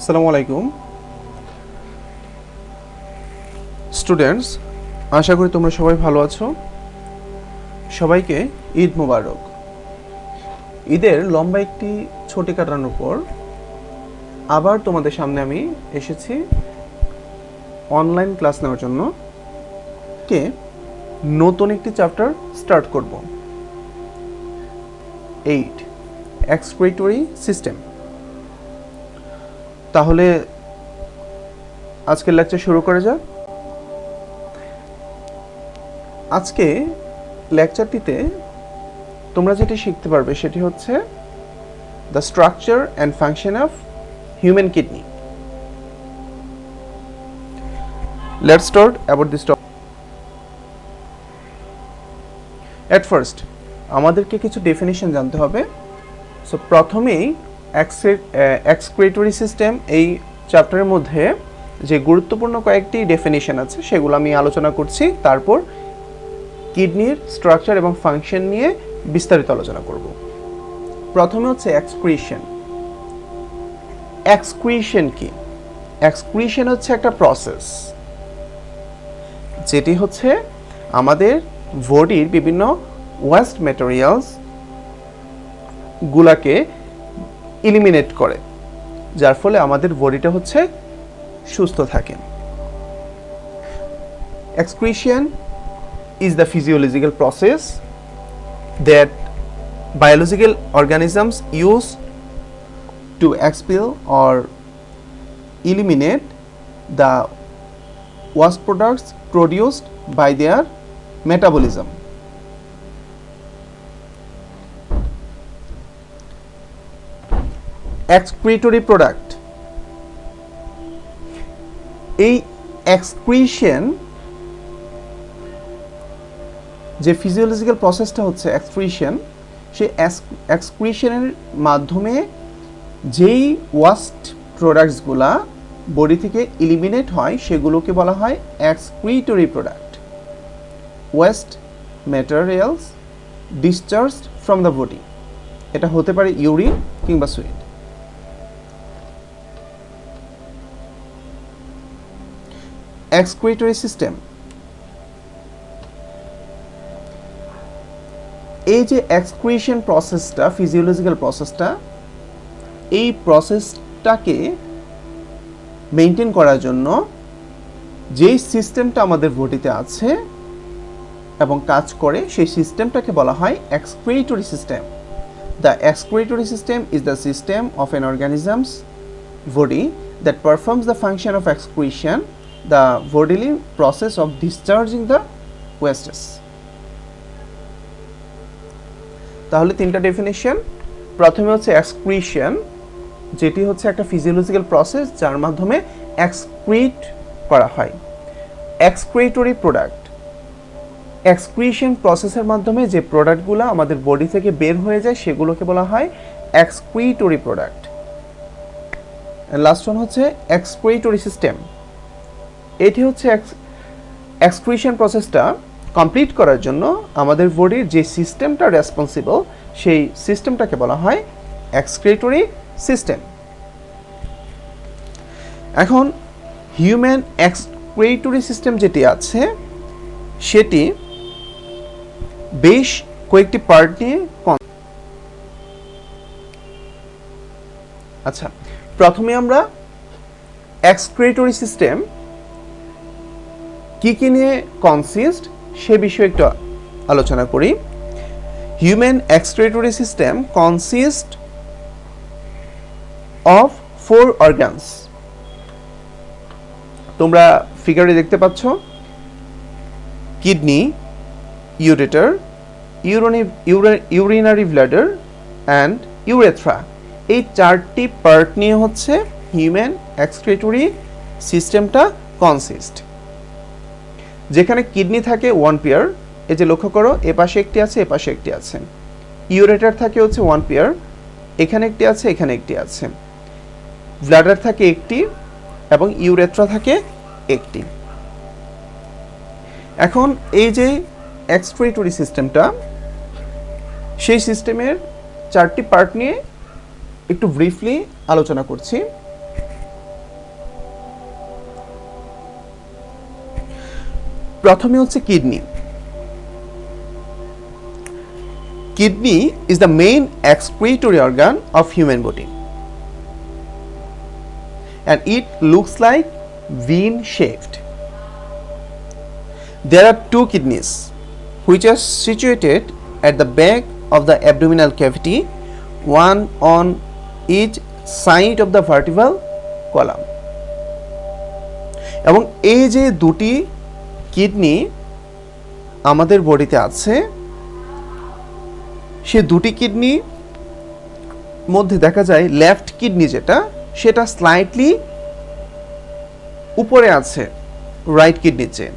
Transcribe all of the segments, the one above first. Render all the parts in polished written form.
আসসালামু আলাইকুম স্টুডেন্টস, আশা করি তোমরা সবাই ভালো আছো। সবাইকে ঈদ মোবারক। ঈদের লম্বা একটি ছুটি কাটানোর পর আবার তোমাদের সামনে আমি এসেছি অনলাইন ক্লাস নেওয়ার জন্য। নতুন একটি চ্যাপ্টার স্টার্ট করব, 8 এক্সক্রিটরি সিস্টেম। তাহলে আজকের লেকচার শুরু করা যাক। আজকে লেকচারটিতে তোমরা যেটি শিখতে পারবে সেটি হচ্ছে the structure and function of human kidney. Let's start about this topic. At first আমাদেরকে কিছু ডেফিনিশন জানতে হবে। সো প্রথমেই এক্সক্রিটরি সিস্টেম এই চ্যাপ্টারের মধ্যে যে গুরুত্বপূর্ণ কয়েকটি ডেফিনিশন আছে সেগুলো আমি আলোচনা করছি, তারপর কিডনির স্ট্রাকচার এবং ফাংশন নিয়ে বিস্তারিত আলোচনা করব। প্রথমে হচ্ছে এক্সক্রিশন। এক্সক্রিশন কি? এক্সক্রিশন হচ্ছে একটা প্রসেস যেটি হচ্ছে আমাদের বডির বিভিন্ন ওয়েস্ট ম্যাটেরিয়ালস গুলাকে ইলিমিনেট করে, যার ফলে আমাদের বডিটা হচ্ছে সুস্থ থাকে। Excretion is the physiological process that biological organisms use to expel or eliminate the waste products produced by their metabolism. Excretory product, এই এক্সক্রিশন যে ফিজিওলজিক্যাল প্রসেসটা হচ্ছে এক্সক্রিশন, সেই এক্সক্রিশনের মাধ্যমে যেই ওয়াস্ট প্রোডাক্টসগুলা বডি থেকে ইলিমিনেট হয় সেগুলোকে বলা হয় excretory product. Waste materials discharged from the body, এটা হতে পারে ইউরিন কিংবা সুইট। এক্সক্রিটরি সিস্টেম, এই যে এক্সক্রিশন প্রসেসটা, ফিজিওলজিক্যাল প্রসেসটা, এই প্রসেসটাকে মেনটেন করার জন্য যেই সিস্টেমটা আমাদের বডিতে আছে এবং কাজ করে সেই সিস্টেমটাকে বলা হয় excretory system. The excretory system is the system of an organisms body that performs the function of excretion, the bodily process of discharging the wastes. তাহলে তিনটা ডেফিনিশন। প্রথমে হচ্ছে এক্সক্রিশন, যেটি হচ্ছে একটা ফিজিওলজিক্যাল প্রসেস যার মাধ্যমে এক্সক্রিট করা হয়। এক্সক্রিটরি প্রোডাক্ট, এক্সক্রিশন প্রসেসের মাধ্যমে যে প্রোডাক্টগুলো আমাদের বডি থেকে বের হয়ে যায় সেগুলোকে বলা হয় এক্সক্রিটরি প্রোডাক্ট। লাস্ট ওয়ান হচ্ছে এক্সক্রিটরি সিস্টেম। এটি হচ্ছে এক্সক্রিশন প্রসেসটা কমপ্লিট করার জন্য আমাদের বডির যে সিস্টেমটা রেসপন্সিবল সেই সিস্টেমটাকে বলা হয় এক্সক্রিটরি সিস্টেম। এখন হিউম্যান এক্সক্রিটরি সিস্টেম যেটি আছে সেটি বেশ কয়েকটি পার্ট নিয়ে। আচ্ছা, প্রথমে আমরা এক্সক্রিটরি সিস্টেম কি কি নিয়ে কনসিস্ট সে বিষয়ে একটু আলোচনা করি। Human excretory system consist of 4 organs. তোমরা ফিগারে দেখতে পাচ্ছ kidney, ureter, urinary bladder and urethra. এই 4টি পার্ট নিয়ে হচ্ছে হিউম্যান এক্সক্রিটরি সিস্টেমটা কনসিস্ট। যেখানে কিডনি থাকে 1 পেয়ার, এই যে লক্ষ্য করো এ পাশে একটি আছে, এ পাশে একটি আছে। ইউরেটার থাকে হচ্ছে 1 পেয়ার, এখানে একটি আছে, এখানে একটি আছে। ব্লাডার থাকে একটি এবং ইউরেথ্রা থাকে একটি। এখন এই যে এক্সক্রিটরি সিস্টেমটা, সেই সিস্টেমের 4টি পার্ট নিয়ে একটু ব্রিফলি আলোচনা করছি। প্রথমে হচ্ছে kidney. Kidney is the main excretory organ of human body and it looks like vein shaped. There are two kidneys which are situated at the back of the abdominal cavity, one on each side of the vertebral column. এবং এই যে দুটি kidney আমাদের বডিতে আছে, সে দুটি kidney মধ্যে দেখা যায় লেফট কিডনি যেটা, সেটা স্লাইটলি উপরে আছে রাইট কিডনির চেয়ে।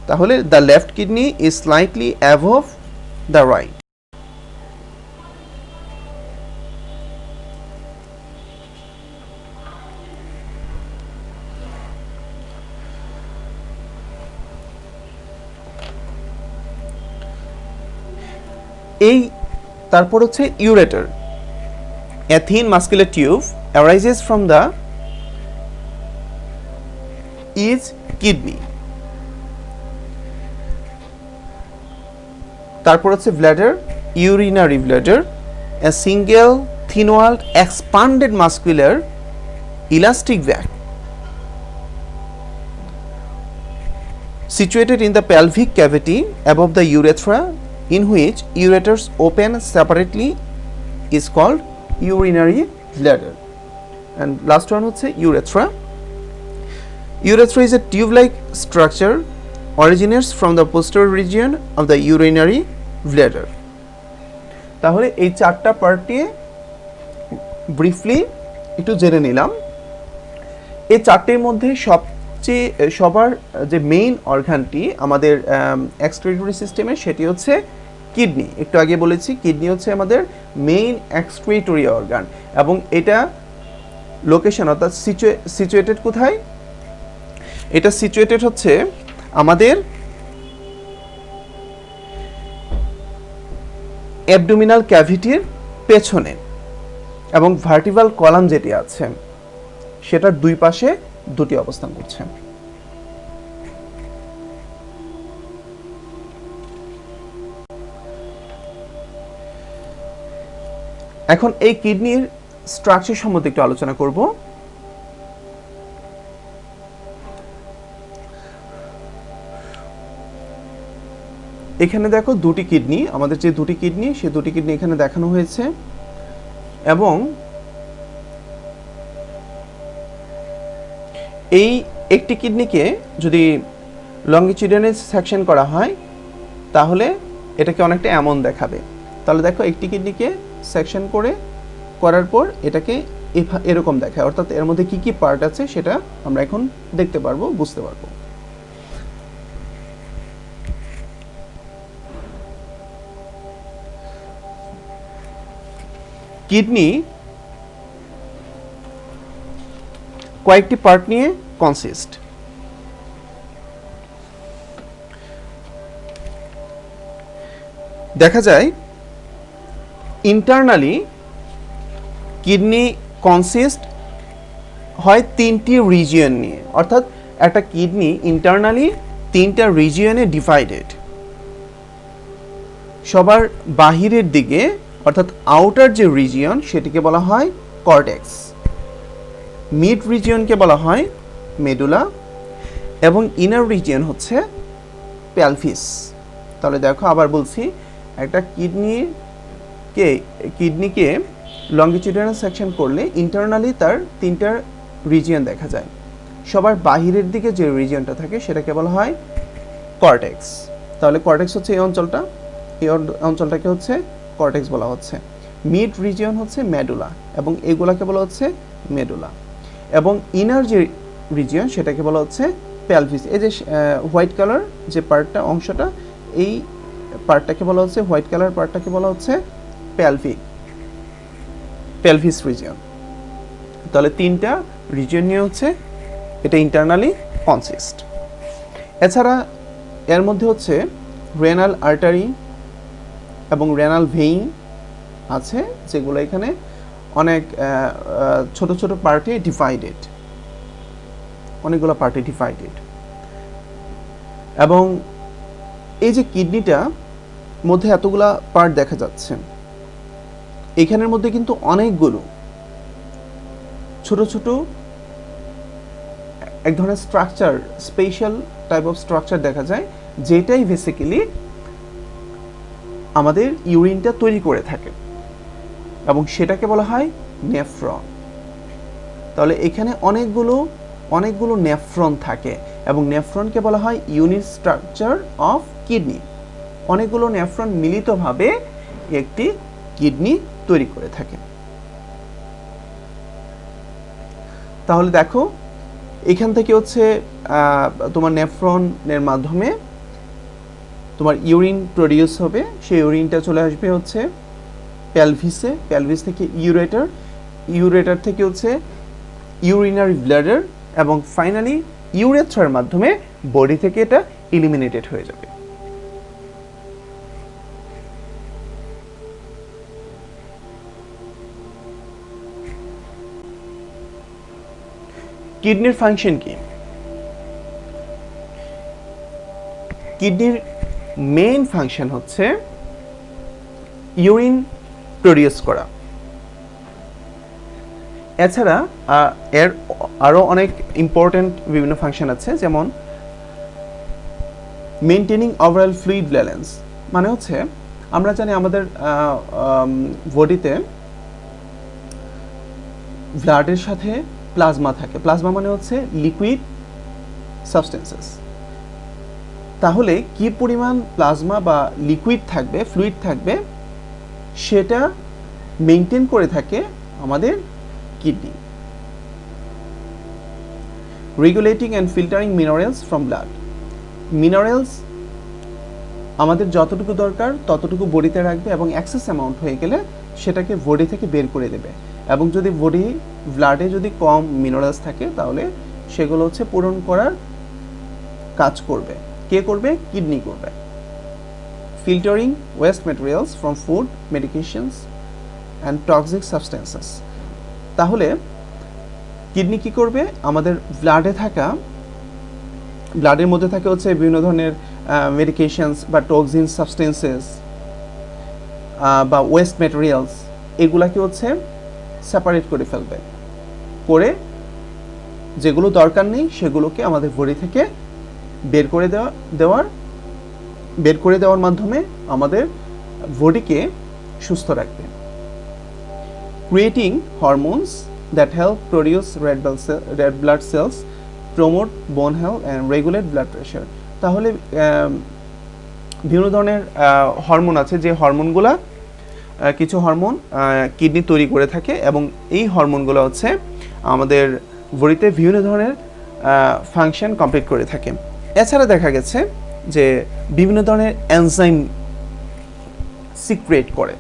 তাহলে the left kidney is slightly above the right. এই তারপর হচ্ছে ureter. A thin muscular tube arises from the each kidney. তারপর হচ্ছে bladder, urinary bladder, a single thin-walled expanded muscular elastic bag situated in the pelvic cavity above the urethra, in which ureters open separately, is called urinary bladder. And last one হচ্ছে urethra. Urethra is a tube-like structure, originates from the posterior region of the urinary bladder. তাহলে এই চারটা পার্টে briefly একটু জেনে নিলাম। এই চারটির মধ্যে সবার যে মেইন অর্গানটি আমাদের এক্সক্রিটরি সিস্টেমে, সেটি হচ্ছে কিডনি। একটু আগে বলেছি কিডনি হচ্ছে আমাদের মেইন এক্সক্রিটরি অর্গান, এবং এটা লোকেশন অর্থাৎ সিচুয়েটেড কোথায়? এটা সিচুয়েটেড হচ্ছে আমাদের অ্যাবডোমিনাল ক্যাভিটির পেছনে, এবং ভার্টিব্রাল কলাম যেটি আছে সেটার দুই পাশে দুটি অবস্থান করছে। এখন এই কিডনির স্ট্রাকচার সম্বন্ধে একটু আলোচনা করব। এখানে দেখো দুটি কিডনি, আমাদের যে দুটি কিডনি, সেই দুটি কিডনি এখানে দেখানো হয়েছে, এবং এই একটি কিডনিকে যদি লঙ্গিটিউডিনাল সেকশন করা হয় তাহলে এটাকে অনেকটা এমন দেখাবে। তাহলে দেখো একটি কিডনিকে সেকশন করার পর এটাকে এরকম দেখায়, অর্থাৎ এর মধ্যে কি কি পার্ট আছে সেটা আমরা এখন দেখতে পারবো, বুঝতে পারবো। কিডনি কয়েকটি পার্ট নিয়ে কনসিস্ট। দেখা যায় ইন্টারনালি কিডনি কনসিস্ট হয় তিনটি রিজিয়ন নিয়ে, অর্থাৎ একটা কিডনি ইন্টারনালি তিনটা রিজিয়নে ডিভাইডেড। সবার বাহিরের দিকে অর্থাৎ আউটার যে রিজিয়ন সেটিকে বলা হয় কর্টেক্স, মিড রিজিয়নকে বলা হয় মেডুলা, এবং ইনার রিজিয়ন হচ্ছে পেলভিস। তাহলে দেখো আবার বলছি, একটা কিডনিকে লঙ্গিটিউডিনাল সেকশন করলে ইন্টারনালি তার তিনটা রিজিয়ন দেখা যায়। সবার বাহিরের দিকে যে রিজিয়নটা থাকে সেটাকে বলা হয় কর্টেক্স। তাহলে কর্টেক্স হচ্ছে এই অঞ্চলটা, এই অঞ্চলটাকে হচ্ছে কর্টেক্স বলা হচ্ছে। মিড রিজিয়ন হচ্ছে মেডুলা, এবং এগুলাকে বলা হচ্ছে মেডুলা, এবং ইনার যে রিজিয়ন সেটাকে বলা হচ্ছে পেলভিস। এই যে হোয়াইট কালার যে পার্টটা, অংশটা, এই পার্টটাকে বলা হচ্ছে, হোয়াইট কালার পার্টটাকে বলা হচ্ছে পেলভিস রিজিয়ন। তাহলে তিনটা রিজিয়ন নিয়ে হচ্ছে এটা ইন্টারনালি কনসিস্ট। এছাড়া এর মধ্যে হচ্ছে রেনাল আর্টারি এবং রেনাল ভেইন আছে, যেগুলো এখানে অনেক ছোট ছোট পার্টে ডিভাইডেড, অনেকগুলো পার্টে ডিভাইডেড। এবং এই যে কিডনিটা মধ্যে এতগুলা পার্ট দেখা যাচ্ছে, এখানের মধ্যে কিন্তু অনেকগুলো ছোট ছোট এক ধরনের structure, special type of structure দেখা যায়, যেটাই বেসিক্যালি আমাদের ইউরিনটা তৈরি করে থাকে এবং সেটাকে বলা হয় নেফ্রন। তাহলে এখানে অনেকগুলো নেফ্রন থাকে এবং নেফ্রনকে বলা হয় ইউনিট স্ট্রাকচার অফ কিডনি। অনেকগুলো নেফ্রন মিলিতভাবে একটি কিডনি তৈরি করে থাকে। তাহলে দেখো এখান থেকে হচ্ছে তোমার নেফ্রনের মাধ্যমে তোমার ইউরিন প্রডিউস হবে, সেই ইউরিনটা চলে আসবে হচ্ছে প্যালভিসে, প্যালভিস থেকে ইউরেটার, ইউরেটার থেকে হচ্ছে ইউরিনারি ব্লাডার এবং ফাইনালি ইউরেথ্রার মাধ্যমে বডি থেকে এটা এলিমিনেটেড হয়ে যাবে। কিডনির ফাংশন কি? কিডনির মেইন ফাংশন হচ্ছে ইউরিন প্রডিউস করা। এছাড়া এর আরও অনেক ইম্পর্টেন্ট বিভিন্ন ফাংশন আছে, যেমন মেনটেনিং ওভারঅল ফ্লুইড ব্যালেন্স। মানে হচ্ছে আমরা জানি আমাদের বডিতে ব্লাডের সাথে প্লাজমা থাকে। প্লাজমা মানে হচ্ছে লিকুইড সাবস্টেন্সেস। তাহলে কি পরিমাণ প্লাজমা বা লিকুইড থাকবে, ফ্লুইড থাকবে, সেটা মেনটেন করে থাকে আমাদের kidney. Regulating and filtering minerals from blood. Minerals আমাদের যতটুকু দরকার ততটুকু বডিতে রাখবে এবং এক্সেস অ্যামাউন্ট হয়ে গেলে সেটাকে বডি থেকে বের করে দেবে। এবং যদি ব্লাডে যদি কম মিনারেলস থাকে তাহলে সেগুলো হচ্ছে পূরণ করার কাজ করবে। কে করবে? কিডনি করবে। Filtering West materials from food, medications and toxic substances. তাহলে কিডনি কি করবে? আমাদের ব্লাডের মধ্যে থাকে হচ্ছে বিভিন্ন ধরনের মেডিকেশনস বা টক্সিন সাবস্টেন্সেস বা ওয়েস্ট ম্যাটেরিয়ালস, এগুলাকে হচ্ছে সেপারেট করে ফেলবে, করে যেগুলো দরকার নেই সেগুলোকে আমাদের বডি থেকে বের করে দেওয়ার মাধ্যমে আমাদের বডিকে সুস্থ রাখবে। Creating hormones that help produce red blood cells, promote বোন health and regulate blood pressure. তাহলে বিভিন্ন ধরনের হরমোন আছে, যে হরমোনগুলা কিছু হরমোন কিডনি তৈরি করে থাকে এবং এই হরমোনগুলো হচ্ছে আমাদের বডিতে বিভিন্ন ধরনের ফাংশন কমপ্লিট করে থাকে। এছাড়া দেখা গেছে যে বিভিন্ন ধরনের এনজাইম সিক্রেট করে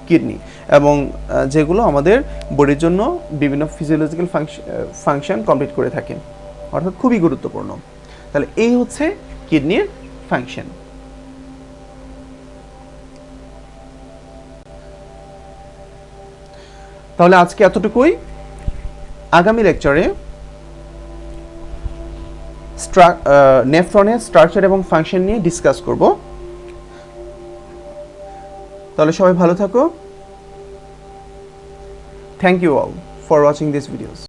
কিডনি, এবং যেগুলো আমাদের বডির জন্য বিভিন্ন ফিজিওলজিক্যাল ফাংশন কমপ্লিট করে থাকে, অর্থাৎ খুবই গুরুত্বপূর্ণ। তাহলে এই হচ্ছে কিডনির ফাংশন। তাহলে আজকে এতটুকুই। আগামী লেকচারে নেফ্রনের স্ট্রাকচার এবং ফাংশন নিয়ে ডিসকাস করব। তাহলে সবাই ভালো থাকো। Thank you all for watching this videos.